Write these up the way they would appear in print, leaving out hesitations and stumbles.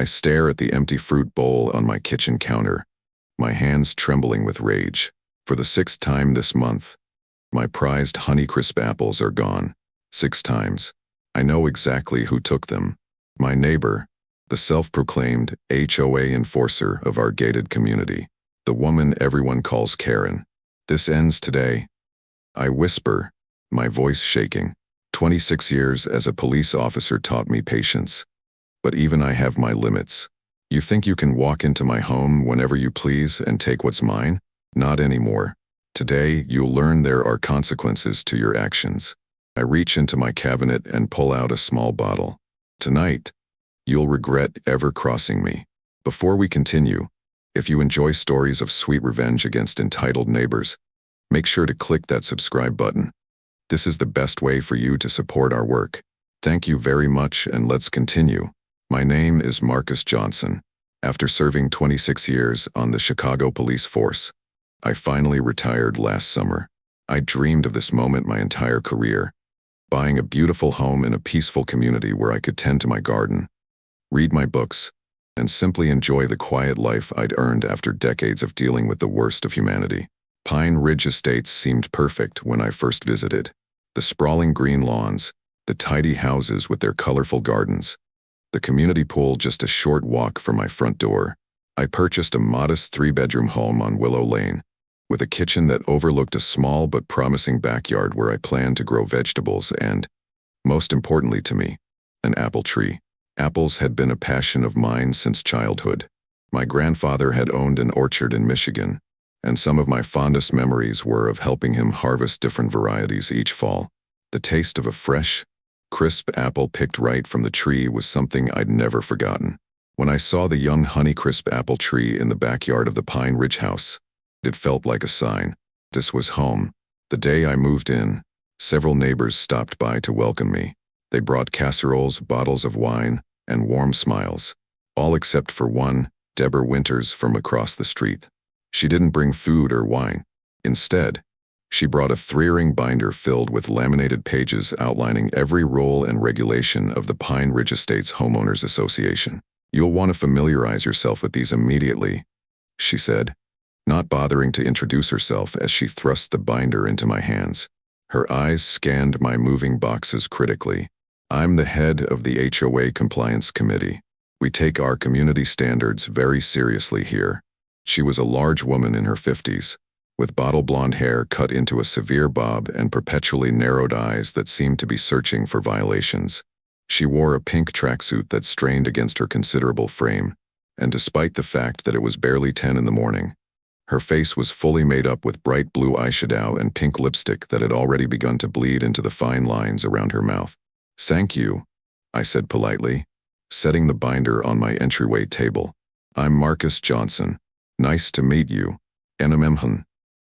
I stare at the empty fruit bowl on my kitchen counter, my hands trembling with rage. For the 6th time this month, my prized Honeycrisp apples are gone. 6 times. I know exactly who took them. My neighbor, the self-proclaimed HOA enforcer of our gated community. The woman everyone calls Karen. This ends today. I whisper, my voice shaking. 26 years as a police officer taught me patience. But even I have my limits. You think you can walk into my home whenever you please and take what's mine? Not anymore. Today, you'll learn there are consequences to your actions. I reach into my cabinet and pull out a small bottle. Tonight, you'll regret ever crossing me. Before we continue, if you enjoy stories of sweet revenge against entitled neighbors, make sure to click that subscribe button. This is the best way for you to support our work. Thank you very much, and let's continue. My name is Marcus Johnson. After serving 26 years on the Chicago Police Force, I finally retired last summer. I dreamed of this moment my entire career, buying a beautiful home in a peaceful community where I could tend to my garden, read my books, and simply enjoy the quiet life I'd earned after decades of dealing with the worst of humanity. Pine Ridge Estates seemed perfect when I first visited. The sprawling green lawns, the tidy houses with their colorful gardens, the community pool just a short walk from my front door. I purchased a modest 3-bedroom home on Willow Lane, with a kitchen that overlooked a small but promising backyard where I planned to grow vegetables and, most importantly to me, an apple tree. Apples had been a passion of mine since childhood. My grandfather had owned an orchard in Michigan, and some of my fondest memories were of helping him harvest different varieties each fall. The taste of a fresh, crisp apple picked right from the tree was something I'd never forgotten. When I saw the young Honeycrisp apple tree in the backyard of the Pine Ridge house, it felt like a sign. This was home. The day I moved in, several neighbors stopped by to welcome me. They brought casseroles, bottles of wine, and warm smiles. All except for one, Deborah Winters from across the street. She didn't bring food or wine. Instead, she brought a 3-ring binder filled with laminated pages outlining every rule and regulation of the Pine Ridge Estates Homeowners Association. "You'll want to familiarize yourself with these immediately," she said, not bothering to introduce herself as she thrust the binder into my hands. Her eyes scanned my moving boxes critically. "I'm the head of the HOA Compliance Committee. We take our community standards very seriously here." She was a large woman in her 50s, with bottle blonde hair cut into a severe bob and perpetually narrowed eyes that seemed to be searching for violations. She wore a pink tracksuit that strained against her considerable frame, and despite the fact that it was barely 10 in the morning, her face was fully made up with bright blue eyeshadow and pink lipstick that had already begun to bleed into the fine lines around her mouth. "Thank you," I said politely, setting the binder on my entryway table. "I'm Marcus Johnson. Nice to meet you, NMMHN,"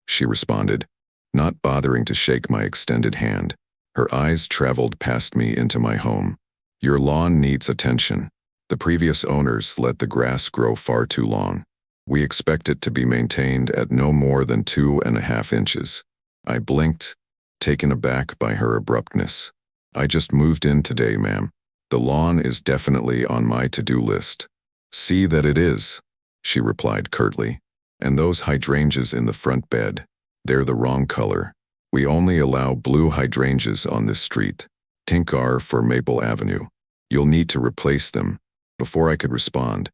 she responded, not bothering to shake my extended hand. Her eyes traveled past me into my home. "Your lawn needs attention. The previous owners let the grass grow far too long. We expect it to be maintained at no more than 2.5 inches. I blinked, taken aback by her abruptness. "I just moved in today, ma'am. The lawn is definitely on my to-do list." "See that it is," she replied curtly. "And those hydrangeas in the front bed, they're the wrong color. We only allow blue hydrangeas on this street. Pink are for Maple Avenue. You'll need to replace them." Before I could respond,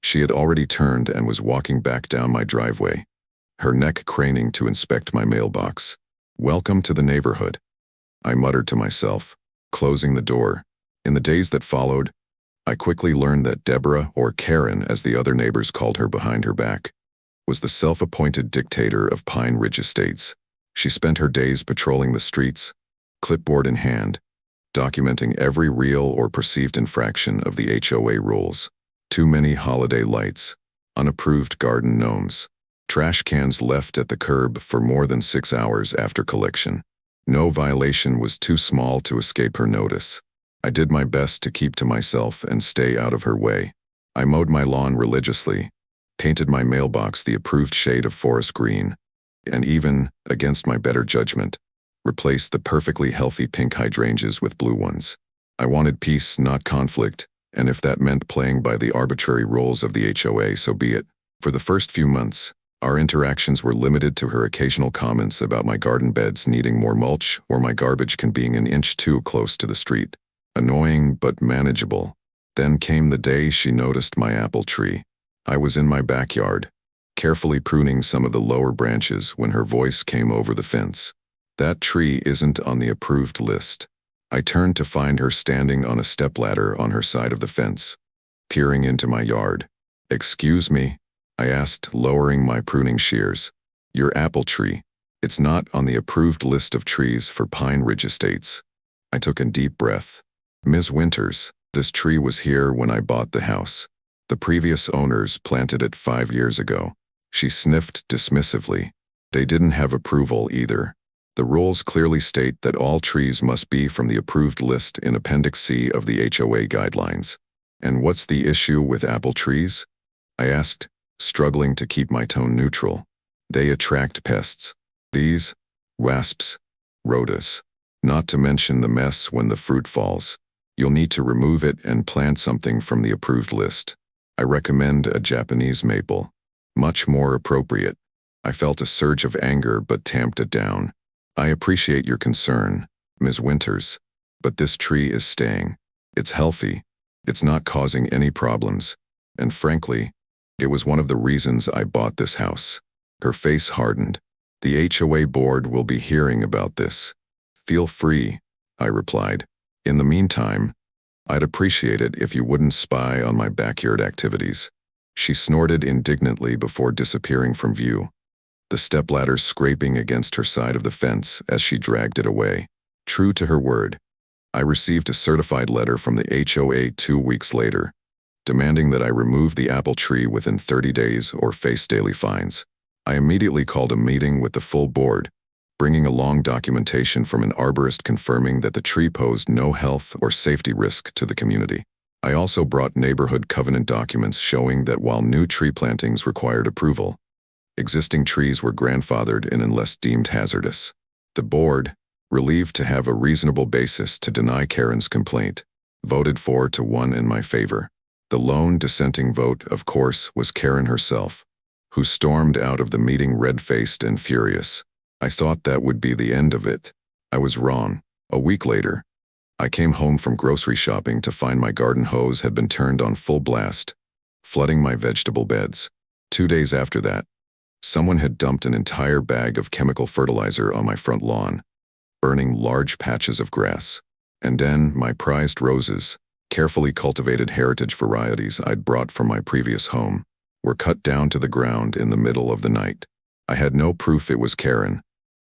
she had already turned and was walking back down my driveway, her neck craning to inspect my mailbox. "Welcome to the neighborhood," I muttered to myself, closing the door. In the days that followed, I quickly learned that Deborah, or Karen as the other neighbors called her behind her back, was the self-appointed dictator of Pine Ridge Estates. She spent her days patrolling the streets, clipboard in hand, documenting every real or perceived infraction of the HOA rules. Too many holiday lights, unapproved garden gnomes, trash cans left at the curb for more than 6 hours after collection. No violation was too small to escape her notice. I did my best to keep to myself and stay out of her way. I mowed my lawn religiously, painted my mailbox the approved shade of forest green, and even, against my better judgment, replaced the perfectly healthy pink hydrangeas with blue ones. I wanted peace, not conflict, And if that meant playing by the arbitrary rules of the HOA, so be it. For the first few months, our interactions were limited to her occasional comments about my garden beds needing more mulch or my garbage can being an inch too close to the street. Annoying but manageable. Then came the day she noticed my apple tree. I was in my backyard, carefully pruning some of the lower branches when her voice came over the fence. That tree isn't on the approved list. I turned to find her standing on a stepladder on her side of the fence, peering into my yard. "Excuse me?" I asked, lowering my pruning shears. "Your apple tree. It's not on the approved list of trees for Pine Ridge Estates." I took a deep breath. "Ms. Winters, this tree was here when I bought the house. The previous owners planted it 5 years ago." She sniffed dismissively. "They didn't have approval either. The rules clearly state that all trees must be from the approved list in Appendix C of the HOA guidelines." "And what's the issue with apple trees?" I asked, struggling to keep my tone neutral. "They attract pests. Bees, wasps, rotas. Not to mention the mess when the fruit falls. You'll need to remove it and plant something from the approved list. I recommend a Japanese maple. Much more appropriate." I felt a surge of anger but tamped it down. "I appreciate your concern, Ms. Winters, but this tree is staying. It's healthy. It's not causing any problems. And frankly, it was one of the reasons I bought this house." Her face hardened. "The HOA board will be hearing about this." "Feel free," I replied. "In the meantime, I'd appreciate it if you wouldn't spy on my backyard activities." She snorted indignantly before disappearing from view, the stepladder scraping against her side of the fence as she dragged it away. True to her word, I received a certified letter from the HOA 2 weeks later, demanding that I remove the apple tree within 30 days or face daily fines. I immediately called a meeting with the full board, bringing along documentation from an arborist confirming that the tree posed no health or safety risk to the community. I also brought neighborhood covenant documents showing that while new tree plantings required approval, existing trees were grandfathered in unless deemed hazardous. The board, relieved to have a reasonable basis to deny Karen's complaint, voted 4-1 in my favor. The lone dissenting vote, of course, was Karen herself, who stormed out of the meeting red-faced and furious. I thought that would be the end of it. I was wrong. A week later, I came home from grocery shopping to find my garden hose had been turned on full blast, flooding my vegetable beds. 2 days after that, someone had dumped an entire bag of chemical fertilizer on my front lawn, burning large patches of grass. And then my prized roses, carefully cultivated heritage varieties I'd brought from my previous home, were cut down to the ground in the middle of the night. I had no proof it was Karen,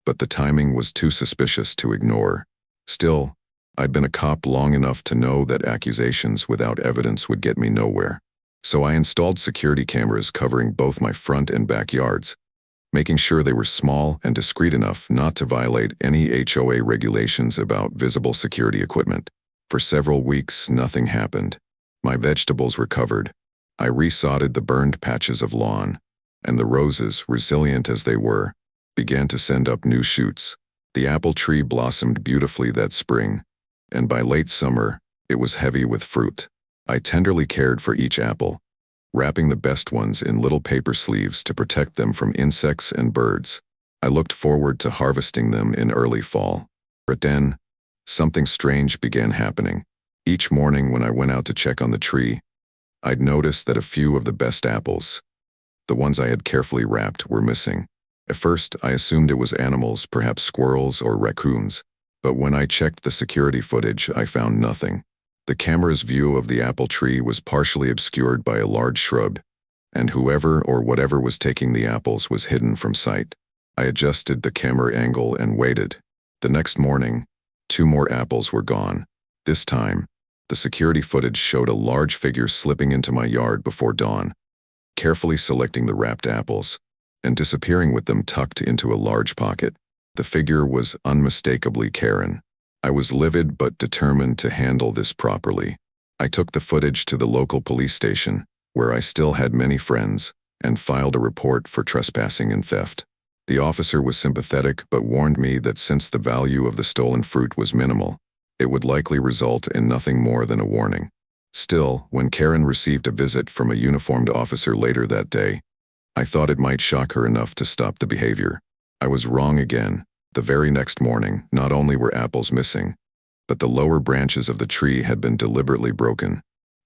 but the timing was too suspicious to ignore. Still, I'd been a cop long enough to know that accusations without evidence would get me nowhere. So I installed security cameras covering both my front and backyards, making sure they were small and discreet enough not to violate any HOA regulations about visible security equipment. For several weeks, nothing happened. My vegetables recovered. I resodded the burned patches of lawn, and the roses, resilient as they were, began to send up new shoots. The apple tree blossomed beautifully that spring, and by late summer, it was heavy with fruit. I tenderly cared for each apple, wrapping the best ones in little paper sleeves to protect them from insects and birds. I looked forward to harvesting them in early fall. But then, something strange began happening. Each morning when I went out to check on the tree, I'd notice that a few of the best apples, the ones I had carefully wrapped, were missing. At first, I assumed it was animals, perhaps squirrels or raccoons. But when I checked the security footage, I found nothing. The camera's view of the apple tree was partially obscured by a large shrub, and whoever or whatever was taking the apples was hidden from sight. I adjusted the camera angle and waited. The next morning, 2 more apples were gone. This time, the security footage showed a large figure slipping into my yard before dawn, carefully selecting the wrapped apples, and disappearing with them tucked into a large pocket. The figure was unmistakably Karen. I was livid but determined to handle this properly. I took the footage to the local police station, where I still had many friends, and filed a report for trespassing and theft. The officer was sympathetic but warned me that since the value of the stolen fruit was minimal, it would likely result in nothing more than a warning. Still, when Karen received a visit from a uniformed officer later that day, I thought it might shock her enough to stop the behavior. I was wrong again. The very next morning, not only were apples missing, but the lower branches of the tree had been deliberately broken,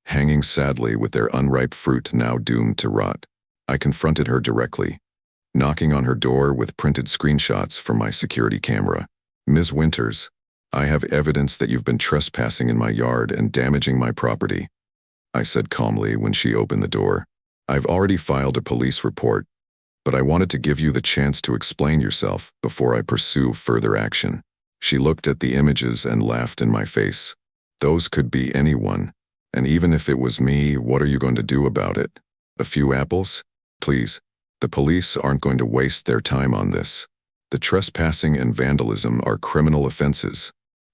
hanging sadly with their unripe fruit now doomed to rot. I confronted her directly, knocking on her door with printed screenshots from my security camera. "Ms. Winters, I have evidence that you've been trespassing in my yard and damaging my property," I said calmly when she opened the door. "I've already filed a police report, but I wanted to give you the chance to explain yourself before I pursue further action." She looked at the images and laughed in my face. "Those could be anyone, and even if it was me, what are you going to do about it? A few apples? Please, the police aren't going to waste their time on this. The trespassing and vandalism are criminal offenses,"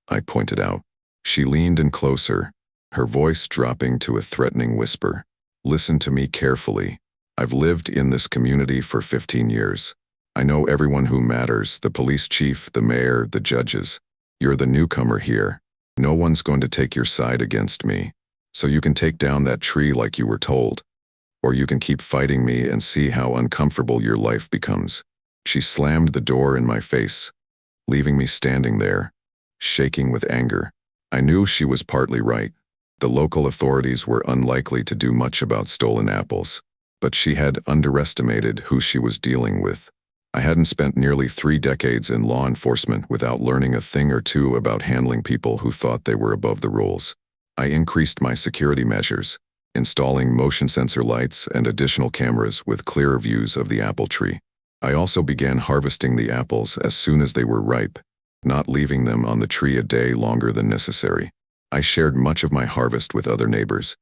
I pointed out. She leaned in closer, her voice dropping to a threatening whisper. "Listen to me carefully. I've lived in this community for 15 years. I know everyone who matters, the police chief, the mayor, the judges. You're the newcomer here. No one's going to take your side against me. So you can take down that tree like you were told. Or you can keep fighting me and see how uncomfortable your life becomes." She slammed the door in my face, leaving me standing there, shaking with anger. I knew she was partly right. The local authorities were unlikely to do much about stolen apples, but she had underestimated who she was dealing with. I hadn't spent nearly 3 decades in law enforcement without learning a thing or two about handling people who thought they were above the rules. I increased my security measures, installing motion sensor lights and additional cameras with clearer views of the apple tree. I also began harvesting the apples as soon as they were ripe, not leaving them on the tree a day longer than necessary. I shared much of my harvest with other neighbors,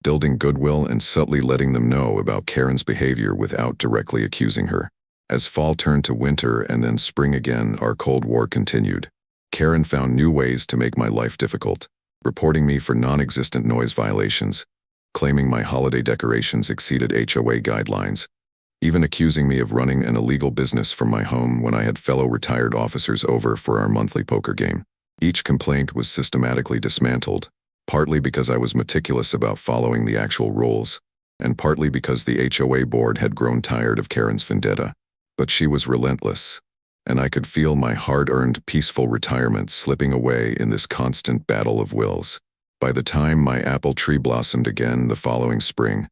building goodwill and subtly letting them know about Karen's behavior without directly accusing her. As fall turned to winter and then spring again, our Cold War continued. Karen found new ways to make my life difficult, reporting me for non-existent noise violations, claiming my holiday decorations exceeded HOA guidelines, even accusing me of running an illegal business from my home when I had fellow retired officers over for our monthly poker game. Each complaint was systematically dismantled, partly because I was meticulous about following the actual rules, and partly because the HOA board had grown tired of Karen's vendetta. But she was relentless, and I could feel my hard-earned peaceful retirement slipping away in this constant battle of wills. By the time my apple tree blossomed again the following spring,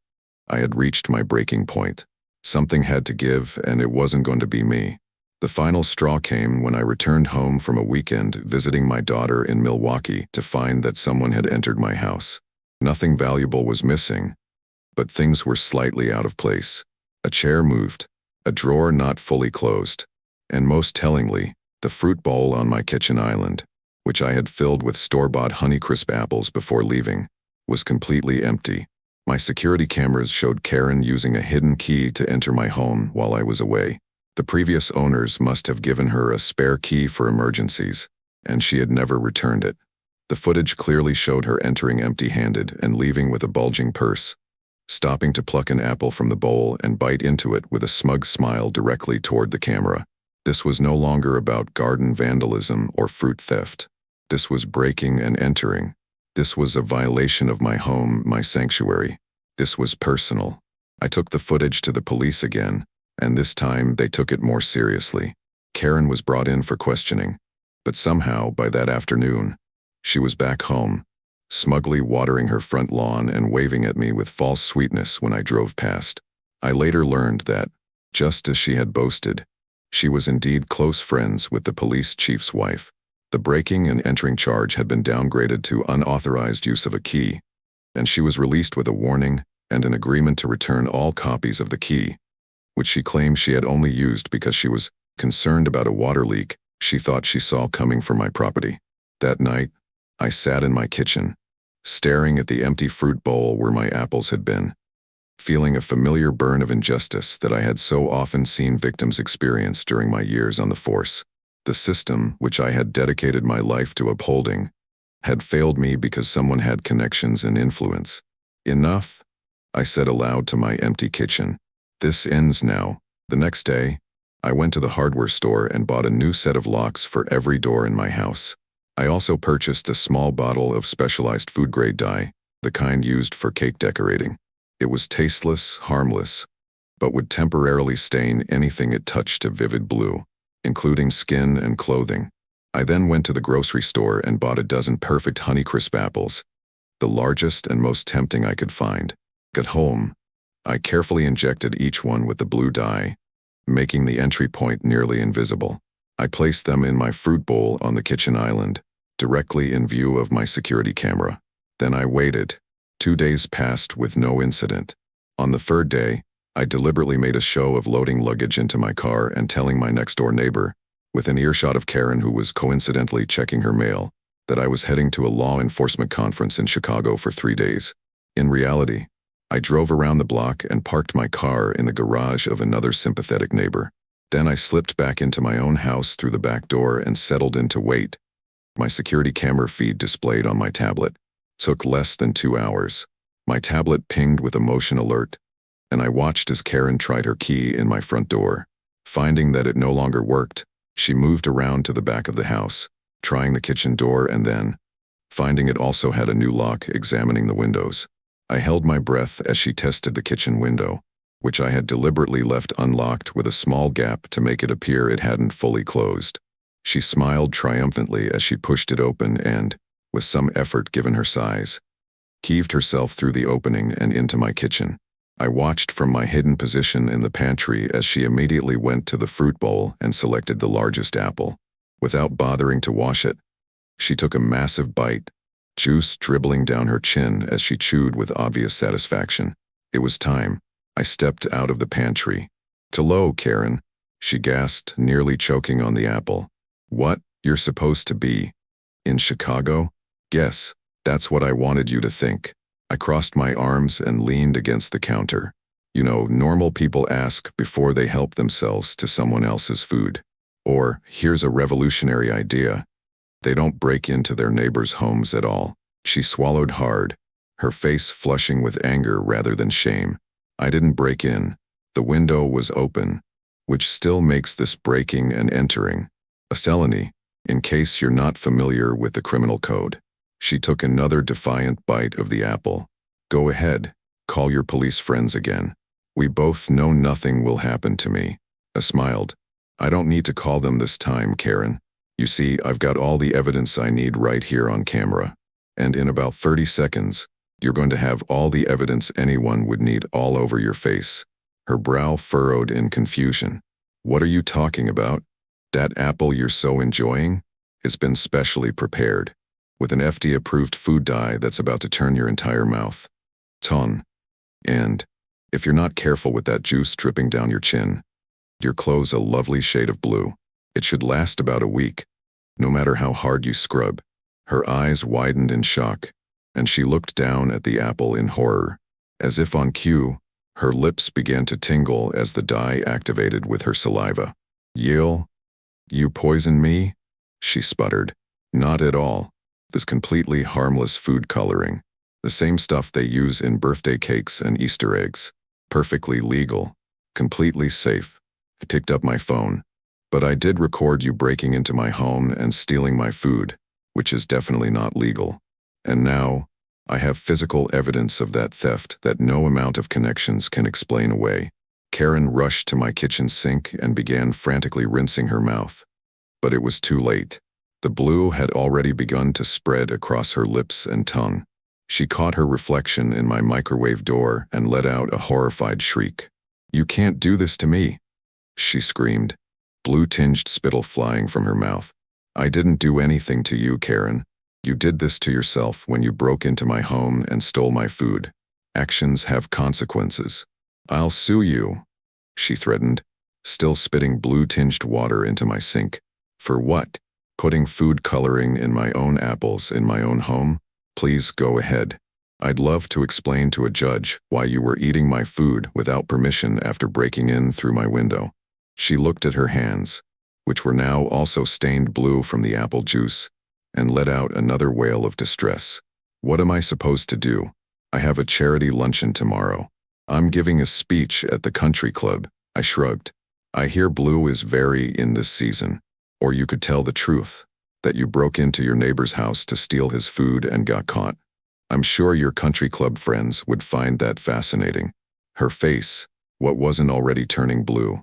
I had reached my breaking point. Something had to give, and it wasn't going to be me. The final straw came when I returned home from a weekend visiting my daughter in Milwaukee to find that someone had entered my house. Nothing valuable was missing, but things were slightly out of place. A chair moved, a drawer not fully closed, and most tellingly, the fruit bowl on my kitchen island, which I had filled with store-bought Honeycrisp apples before leaving, was completely empty. My security cameras showed Karen using a hidden key to enter my home while I was away. The previous owners must have given her a spare key for emergencies, and she had never returned it. The footage clearly showed her entering empty-handed and leaving with a bulging purse, stopping to pluck an apple from the bowl and bite into it with a smug smile directly toward the camera. This was no longer about garden vandalism or fruit theft. This was breaking and entering. This was a violation of my home, my sanctuary. This was personal. I took the footage to the police again, and this time they took it more seriously. Karen was brought in for questioning, but somehow, by that afternoon, she was back home, smugly watering her front lawn and waving at me with false sweetness when I drove past. I later learned that, just as she had boasted, she was indeed close friends with the police chief's wife. The breaking and entering charge had been downgraded to unauthorized use of a key, and she was released with a warning and an agreement to return all copies of the key, which she claimed she had only used because she was concerned about a water leak she thought she saw coming from my property. That night, I sat in my kitchen, staring at the empty fruit bowl where my apples had been, feeling a familiar burn of injustice that I had so often seen victims experience during my years on the force. The system, which I had dedicated my life to upholding, had failed me because someone had connections and influence. Enough, I said aloud to my empty kitchen. This ends now. The next day, I went to the hardware store and bought a new set of locks for every door in my house. I also purchased a small bottle of specialized food-grade dye, the kind used for cake decorating. It was tasteless, harmless, but would temporarily stain anything it touched to vivid blue, including skin and clothing. I then went to the grocery store and bought a dozen perfect Honeycrisp apples, the largest and most tempting I could find. At home, I carefully injected each one with the blue dye, making the entry point nearly invisible. I placed them in my fruit bowl on the kitchen island, directly in view of my security camera. Then I waited. 2 days passed with no incident. On the third day, I deliberately made a show of loading luggage into my car and telling my next-door neighbor, within earshot of Karen who was coincidentally checking her mail, that I was heading to a law enforcement conference in Chicago for 3 days. In reality, I drove around the block and parked my car in the garage of another sympathetic neighbor. Then I slipped back into my own house through the back door and settled in to wait. My security camera feed displayed on my tablet. Took less than 2 hours. My tablet pinged with a motion alert, and I watched as Karen tried her key in my front door. Finding that it no longer worked, she moved around to the back of the house, trying the kitchen door and then, finding it also had a new lock, examining the windows. I held my breath as she tested the kitchen window, which I had deliberately left unlocked with a small gap to make it appear it hadn't fully closed. She smiled triumphantly as she pushed it open and, with some effort given her size, heaved herself through the opening and into my kitchen. I watched from my hidden position in the pantry as she immediately went to the fruit bowl and selected the largest apple. Without bothering to wash it, she took a massive bite, juice dribbling down her chin as she chewed with obvious satisfaction. It was time. I stepped out of the pantry. "Hello, Karen," she gasped, nearly choking on the apple. "What? You're supposed to be in Chicago?" "Yes, that's what I wanted you to think." I crossed my arms and leaned against the counter. You know, normal people ask before they help themselves to someone else's food. Or, here's a revolutionary idea. They don't break into their neighbors' homes at all. She swallowed hard, her face flushing with anger rather than shame. I didn't break in. The window was open, which still makes this breaking and entering a felony, in case you're not familiar with the criminal code. She took another defiant bite of the apple. "Go ahead, call your police friends again. We both know nothing will happen to me." I smiled. "I don't need to call them this time, Karen. You see, I've got all the evidence I need right here on camera. And in about 30 seconds, you're going to have all the evidence anyone would need all over your face." Her brow furrowed in confusion. "What are you talking about? That apple you're so enjoying? It's been specially prepared, with an FDA-approved food dye that's about to turn your entire mouth. Ton. And, if you're not careful with that juice dripping down your chin, your clothes a lovely shade of blue. It should last about a week, no matter how hard you scrub." Her eyes widened in shock, and she looked down at the apple in horror. As if on cue, her lips began to tingle as the dye activated with her saliva. "Yale, you poisoned me?" she sputtered. "Not at all. This completely harmless food coloring. The same stuff they use in birthday cakes and Easter eggs. Perfectly legal. Completely safe." I picked up my phone. "But I did record you breaking into my home and stealing my food, which is definitely not legal. And now, I have physical evidence of that theft that no amount of connections can explain away." Karen rushed to my kitchen sink and began frantically rinsing her mouth. But it was too late. The blue had already begun to spread across her lips and tongue. She caught her reflection in my microwave door and let out a horrified shriek. "You can't do this to me," she screamed, blue-tinged spittle flying from her mouth. "I didn't do anything to you, Karen. You did this to yourself when you broke into my home and stole my food. Actions have consequences. I'll sue you," she threatened, still spitting blue-tinged water into my sink. "For what? Putting food coloring in my own apples in my own home? Please go ahead. I'd love to explain to a judge why you were eating my food without permission after breaking in through my window." She looked at her hands, which were now also stained blue from the apple juice, and let out another wail of distress. "What am I supposed to do? I have a charity luncheon tomorrow. I'm giving a speech at the country club." I shrugged. "I hear blue is very in this season. Or you could tell the truth, that you broke into your neighbor's house to steal his food and got caught." I'm sure your country club friends would find that fascinating. Her face, what wasn't already turning blue,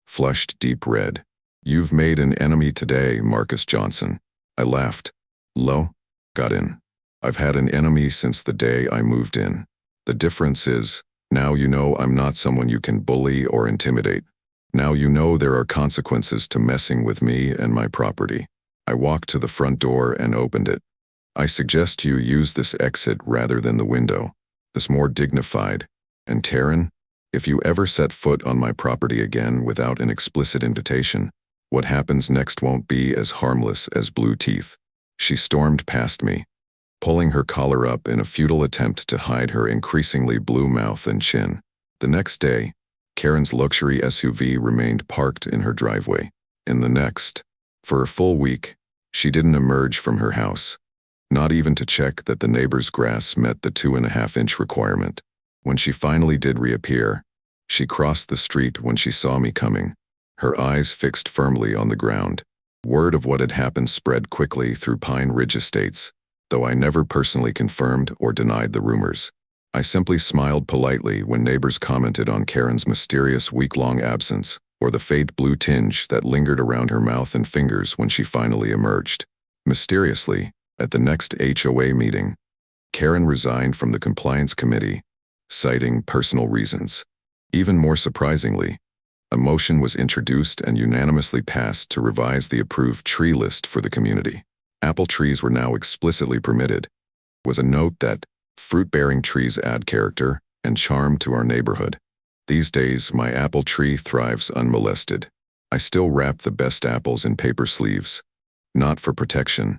flushed deep red. You've made an enemy today, Marcus Johnson. I laughed. Lo, got in. I've had an enemy since the day I moved in. The difference is, now you know I'm not someone you can bully or intimidate. Now you know there are consequences to messing with me and my property. I walked to the front door and opened it. I suggest you use this exit rather than the window. This more dignified. And Taryn, if you ever set foot on my property again without an explicit invitation, what happens next won't be as harmless as blue teeth. She stormed past me, pulling her collar up in a futile attempt to hide her increasingly blue mouth and chin. The next day, Karen's luxury SUV remained parked in her driveway. In the next, for a full week, she didn't emerge from her house, not even to check that the neighbor's grass met the 2.5-inch requirement. When she finally did reappear, she crossed the street when she saw me coming, her eyes fixed firmly on the ground. Word of what had happened spread quickly through Pine Ridge Estates, though I never personally confirmed or denied the rumors. I simply smiled politely when neighbors commented on Karen's mysterious week-long absence or the faint blue tinge that lingered around her mouth and fingers when she finally emerged. Mysteriously, at the next HOA meeting, Karen resigned from the compliance committee, citing personal reasons. Even more surprisingly, a motion was introduced and unanimously passed to revise the approved tree list for the community. Apple trees were now explicitly permitted, was a note that fruit-bearing trees add character and charm to our neighborhood. These days, my apple tree thrives unmolested. I still wrap the best apples in paper sleeves, not for protection,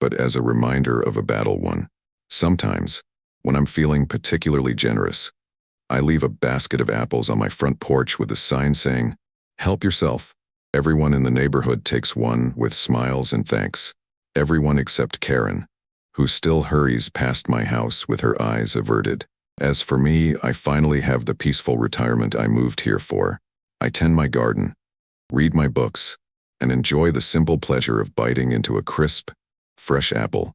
but as a reminder of a battle won. Sometimes, when I'm feeling particularly generous, I leave a basket of apples on my front porch with a sign saying, "Help yourself." Everyone in the neighborhood takes one with smiles and thanks. Everyone except Karen, who still hurries past my house with her eyes averted. As for me, I finally have the peaceful retirement I moved here for. I tend my garden, read my books, and enjoy the simple pleasure of biting into a crisp, fresh apple,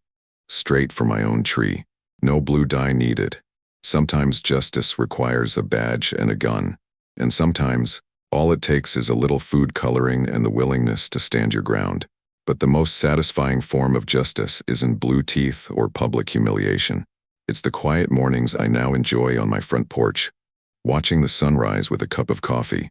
straight from my own tree. No blue dye needed. Sometimes justice requires a badge and a gun, and sometimes all it takes is a little food coloring and the willingness to stand your ground. But the most satisfying form of justice isn't blue teeth or public humiliation. It's the quiet mornings I now enjoy on my front porch, watching the sunrise with a cup of coffee,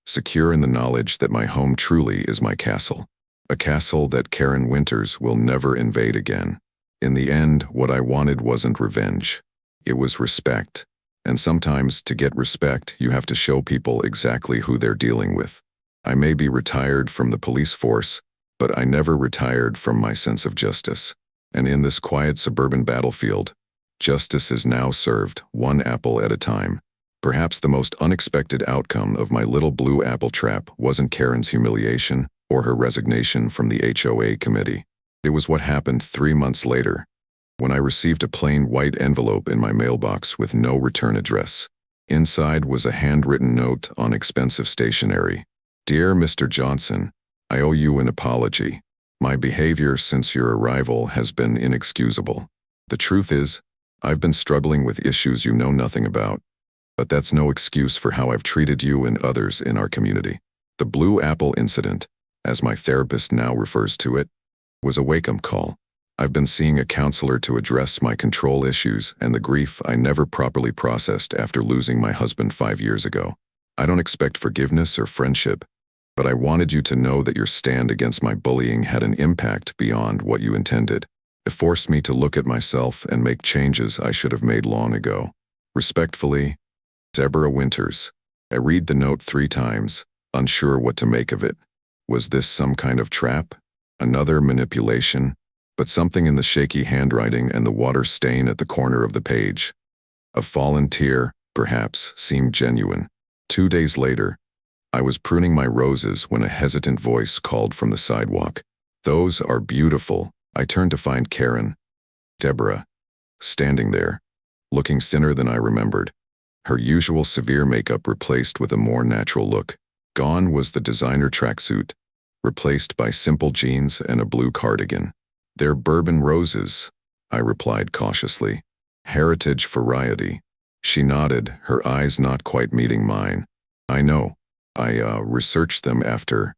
secure in the knowledge that my home truly is my castle, a castle that Karen Winters will never invade again. In the end, what I wanted wasn't revenge. It was respect. And sometimes, to get respect, you have to show people exactly who they're dealing with. I may be retired from the police force, but I never retired from my sense of justice. And in this quiet suburban battlefield, justice is now served one apple at a time. Perhaps the most unexpected outcome of my little blue apple trap wasn't Karen's humiliation or her resignation from the HOA committee. It was what happened 3 months later, when I received a plain white envelope in my mailbox with no return address. Inside was a handwritten note on expensive stationery. "Dear Mr. Johnson, I owe you an apology. My behavior since your arrival has been inexcusable. The truth is, I've been struggling with issues you know nothing about, but that's no excuse for how I've treated you and others in our community. The Blue Apple incident, as my therapist now refers to it, was a wake-up call. I've been seeing a counselor to address my control issues and the grief I never properly processed after losing my husband 5 years ago. I don't expect forgiveness or friendship, but I wanted you to know that your stand against my bullying had an impact beyond what you intended. It forced me to look at myself and make changes I should have made long ago. Respectfully, Deborah Winters." I read the note 3 times, unsure what to make of it. Was this some kind of trap? Another manipulation? But something in the shaky handwriting and the water stain at the corner of the page, a fallen tear, perhaps, seemed genuine. 2 days later, I was pruning my roses when a hesitant voice called from the sidewalk. "Those are beautiful." I turned to find Karen, Deborah, standing there, looking thinner than I remembered, her usual severe makeup replaced with a more natural look. Gone was the designer tracksuit, replaced by simple jeans and a blue cardigan. "They're bourbon roses," I replied cautiously. Heritage variety. She nodded, her eyes not quite meeting mine. I know. I researched them after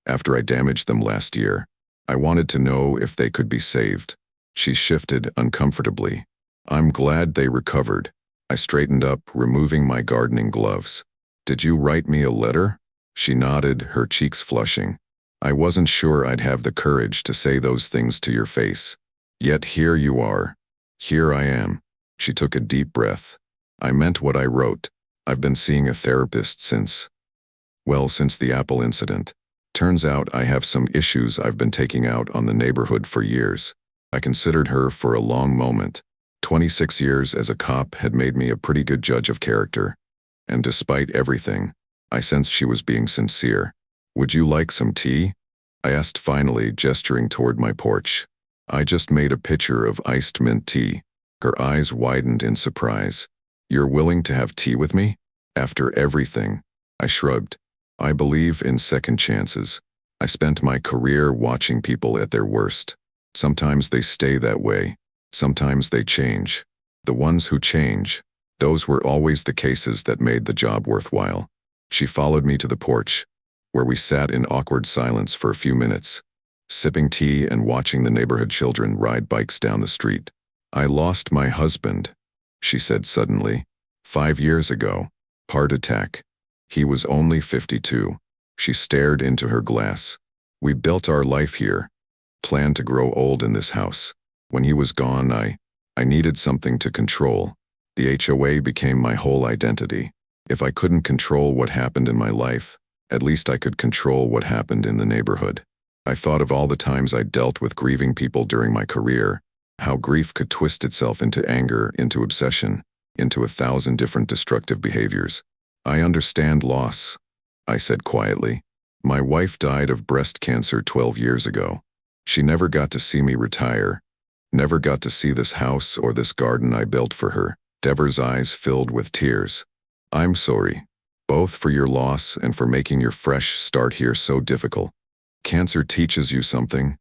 I damaged them last year. I wanted to know if they could be saved. She shifted uncomfortably. I'm glad they recovered. I straightened up, removing my gardening gloves. Did you write me a letter? She nodded, her cheeks flushing. I wasn't sure I'd have the courage to say those things to your face. Yet here you are. Here I am. She took a deep breath. I meant what I wrote. I've been seeing a therapist since the Apple incident. Turns out I have some issues I've been taking out on the neighborhood for years. I considered her for a long moment. 26 years as a cop had made me a pretty good judge of character. And despite everything, I sensed she was being sincere. Would you like some tea? I asked finally, gesturing toward my porch. I just made a pitcher of iced mint tea. Her eyes widened in surprise. You're willing to have tea with me? After everything? I shrugged. I believe in second chances. I spent my career watching people at their worst. Sometimes they stay that way. Sometimes they change. The ones who change, those were always the cases that made the job worthwhile. She followed me to the porch, where we sat in awkward silence for a few minutes, sipping tea and watching the neighborhood children ride bikes down the street. I lost my husband, she said suddenly. 5 years ago. Heart attack. He was only 52. She stared into her glass. We built our life here, planned to grow old in this house. When he was gone, I needed something to control. The HOA became my whole identity. If I couldn't control what happened in my life, at least I could control what happened in the neighborhood. I thought of all the times I dealt with grieving people during my career, how grief could twist itself into anger, into obsession, into 1,000 different destructive behaviors. I understand loss, I said quietly. My wife died of breast cancer 12 years ago. She never got to see me retire, never got to see this house or this garden I built for her. Deborah's eyes filled with tears. I'm sorry, both for your loss and for making your fresh start here so difficult. Cancer teaches you something,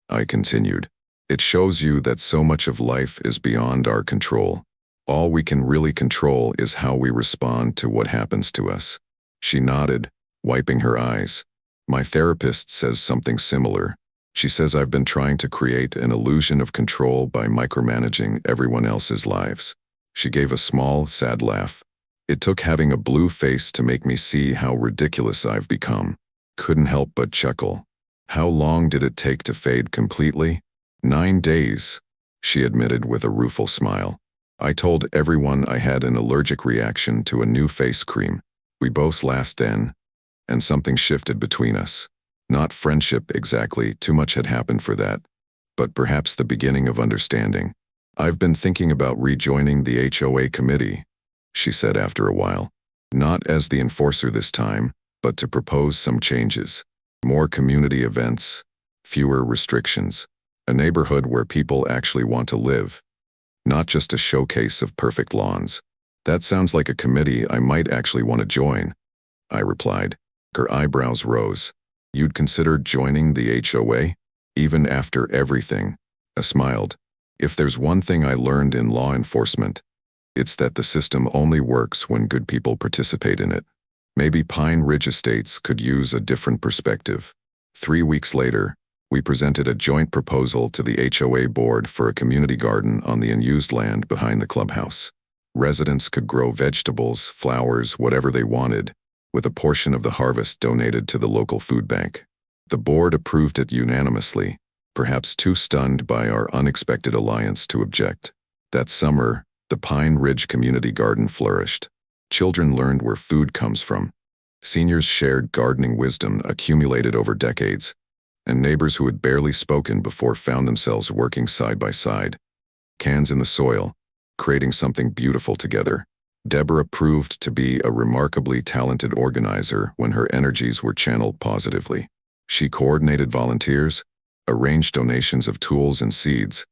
I continued. It shows you that so much of life is beyond our control. All we can really control is how we respond to what happens to us. She nodded, wiping her eyes. My therapist says something similar. She says I've been trying to create an illusion of control by micromanaging everyone else's lives. She gave a small, sad laugh. It took having a blue face to make me see how ridiculous I've become. Couldn't help but chuckle. How long did it take to fade completely? 9 days, she admitted with a rueful smile. I told everyone I had an allergic reaction to a new face cream. We both laughed then, and something shifted between us. Not friendship exactly, too much had happened for that, but perhaps the beginning of understanding. I've been thinking about rejoining the HOA committee, she said after a while. Not as the enforcer this time, but to propose some changes. More community events, fewer restrictions. A neighborhood where people actually want to live. Not just a showcase of perfect lawns. That sounds like a committee I might actually want to join, I replied. Her eyebrows rose. You'd consider joining the HOA? Even after everything? I smiled. If there's one thing I learned in law enforcement, it's that the system only works when good people participate in it. Maybe Pine Ridge Estates could use a different perspective. 3 weeks later, we presented a joint proposal to the HOA board for a community garden on the unused land behind the clubhouse. Residents could grow vegetables, flowers, whatever they wanted, with a portion of the harvest donated to the local food bank. The board approved it unanimously, perhaps too stunned by our unexpected alliance to object. That summer, the Pine Ridge Community Garden flourished. Children learned where food comes from. Seniors shared gardening wisdom accumulated over decades, and neighbors who had barely spoken before found themselves working side by side, cans in the soil, creating something beautiful together. Deborah proved to be a remarkably talented organizer when her energies were channeled positively. She coordinated volunteers, arranged donations of tools and seeds,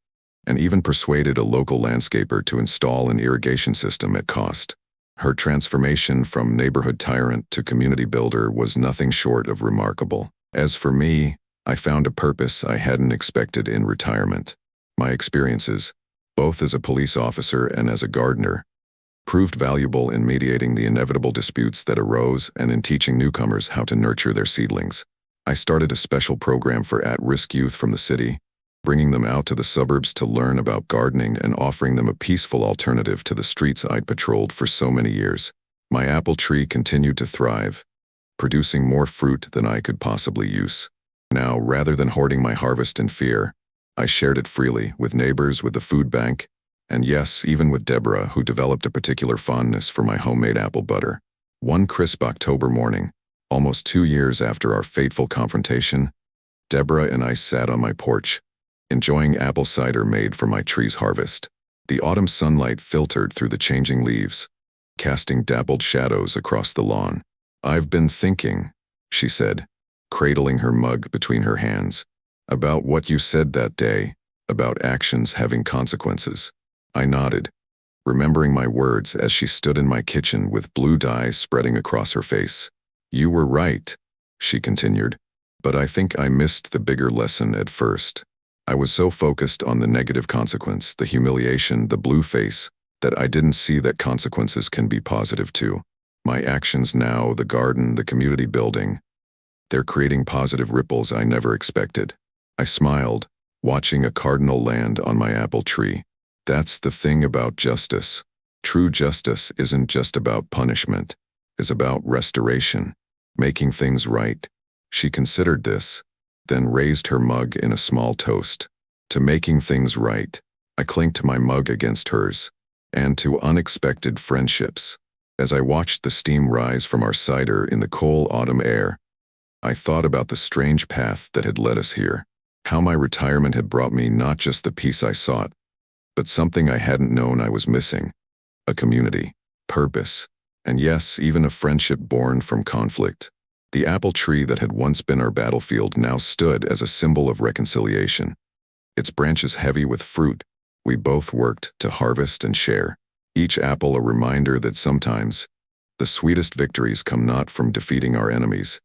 and even persuaded a local landscaper to install an irrigation system at cost. Her transformation from neighborhood tyrant to community builder was nothing short of remarkable. As for me, I found a purpose I hadn't expected in retirement. My experiences, both as a police officer and as a gardener, proved valuable in mediating the inevitable disputes that arose and in teaching newcomers how to nurture their seedlings. I started a special program for at-risk youth from the city, bringing them out to the suburbs to learn about gardening and offering them a peaceful alternative to the streets I'd patrolled for so many years. My apple tree continued to thrive, producing more fruit than I could possibly use. Now, rather than hoarding my harvest in fear, I shared it freely with neighbors, with the food bank, and yes, even with Deborah, who developed a particular fondness for my homemade apple butter. One crisp October morning, almost 2 years after our fateful confrontation, Deborah and I sat on my porch, enjoying apple cider made from my tree's harvest. The autumn sunlight filtered through the changing leaves, casting dappled shadows across the lawn. "I've been thinking," she said, cradling her mug between her hands, "about what you said that day, about actions having consequences." I nodded, remembering my words as she stood in my kitchen with blue dye spreading across her face. "You were right," she continued, "but I think I missed the bigger lesson at first. I was so focused on the negative consequence, the humiliation, the blue face, that I didn't see that consequences can be positive too. My actions now, the garden, the community building, they're creating positive ripples I never expected." I smiled, watching a cardinal land on my apple tree. That's the thing about justice. True justice isn't just about punishment. It's about restoration, making things right. She considered this, then raised her mug in a small toast. To making things right. I clinked my mug against hers. And to unexpected friendships. As I watched the steam rise from our cider in the cool autumn air, I thought about the strange path that had led us here. How my retirement had brought me not just the peace I sought, but something I hadn't known I was missing. A community, purpose, and yes, even a friendship born from conflict. The apple tree that had once been our battlefield now stood as a symbol of reconciliation. Its branches heavy with fruit, we both worked to harvest and share. Each apple a reminder that sometimes, the sweetest victories come not from defeating our enemies,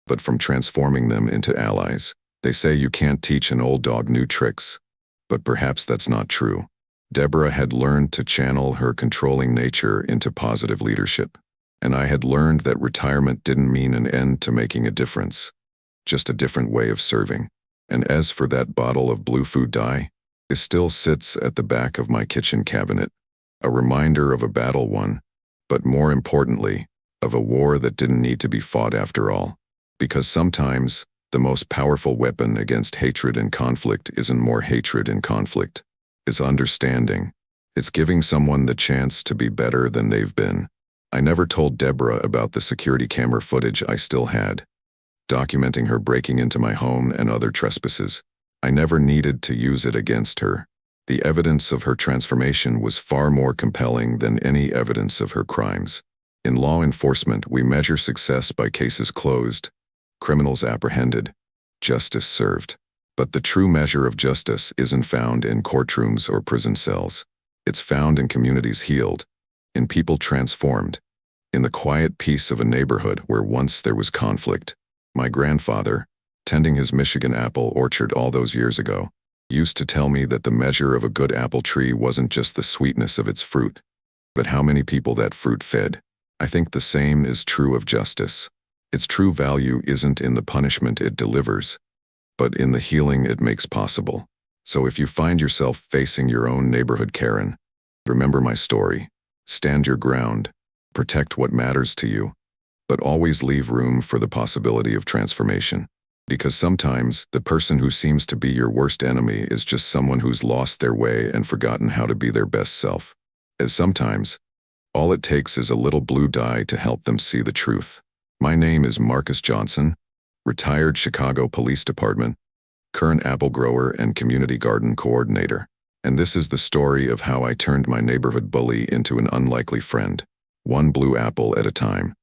but from transforming them into allies. They say you can't teach an old dog new tricks, but perhaps that's not true. Deborah had learned to channel her controlling nature into positive leadership, and I had learned that retirement didn't mean an end to making a difference, just a different way of serving. And as for that bottle of blue food dye, it still sits at the back of my kitchen cabinet, a reminder of a battle won, but more importantly, of a war that didn't need to be fought after all. Because sometimes, the most powerful weapon against hatred and conflict isn't more hatred and conflict. It's understanding. It's giving someone the chance to be better than they've been. I never told Deborah about the security camera footage I still had, documenting her breaking into my home and other trespasses. I never needed to use it against her. The evidence of her transformation was far more compelling than any evidence of her crimes. In law enforcement, we measure success by cases closed, criminals apprehended, justice served. But the true measure of justice isn't found in courtrooms or prison cells. It's found in communities healed, in people transformed, in the quiet peace of a neighborhood where once there was conflict. My grandfather, tending his Michigan apple orchard all those years ago, used to tell me that the measure of a good apple tree wasn't just the sweetness of its fruit, but how many people that fruit fed. I think the same is true of justice. Its true value isn't in the punishment it delivers, but in the healing it makes possible. So if you find yourself facing your own neighborhood Karen, remember my story. Stand your ground, protect what matters to you, but always leave room for the possibility of transformation. Because sometimes, the person who seems to be your worst enemy is just someone who's lost their way and forgotten how to be their best self. As sometimes, all it takes is a little blue dye to help them see the truth. My name is Marcus Johnson, retired Chicago Police Department, current apple grower and community garden coordinator. And this is the story of how I turned my neighborhood bully into an unlikely friend, one blue apple at a time.